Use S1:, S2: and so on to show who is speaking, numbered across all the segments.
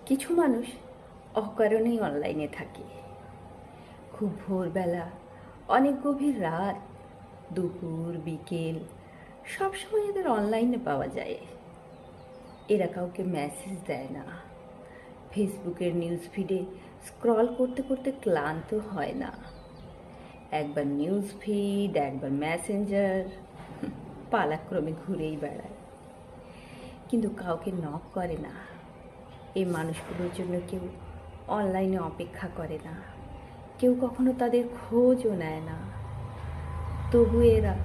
S1: কিছু মানুষ অকারণেই অনলাইনে থাকে। খুব ভোরবেলা, অনেক গভীর রাত, দুপুর, বিকেল, সবসময় এদের অনলাইনে পাওয়া যায়। এরা কাউকে মেসেজ দেয় না, ফেসবুকের নিউজ ফিডে স্ক্রল করতে করতে ক্লান্ত হয় না। একবার নিউজ ফিড, একবার মেসেঞ্জার, পালাক্রমে ঘুরেই বেড়ায়, কিন্তু কাউকে নক করে না। এই মানুষগুলোর জন্য কেউ অনলাইনে অপেক্ষা করে না, কেউ কখনো তাদের খোঁজও নেয় না। তবু এরা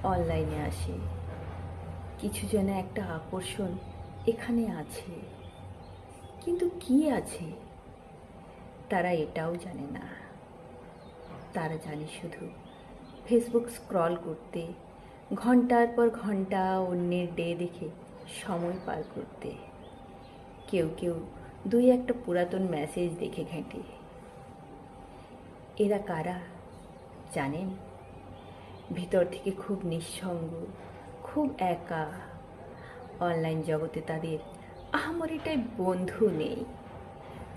S1: অনলাইনে আসে। কিছু যেন একটা আকর্ষণ এখানে আছে, কিন্তু কি আছে তারা এটাও জানে না। তারা জানে শুধু ফেসবুক স্ক্রল করতে, ঘন্টার পর ঘন্টা অন্যের ডে দেখে সময় পার করতে। কেউ কেউ দুই একটা পুরাতন মেসেজ দেখে ঘেঁটে। এরা কারা জানেন? ভিতর থেকে খুব নিঃসঙ্গ, খুব একা। অনলাইন জগতে তাদের আহামরিটাই বন্ধু নেই।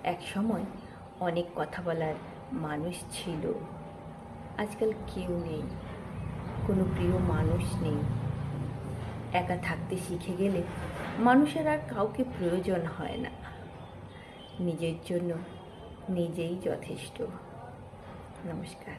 S1: এক সময় অনেক কথা বলার মানুষ ছিল, আজকাল কেউ নেই, কোনো প্রিয় মানুষ নেই। একা থাকতে শিখে গেলে মানুষের আর কাউকে প্রয়োজন হয় না। নিজের জন্য নিজেই যথেষ্ট। নমস্কার।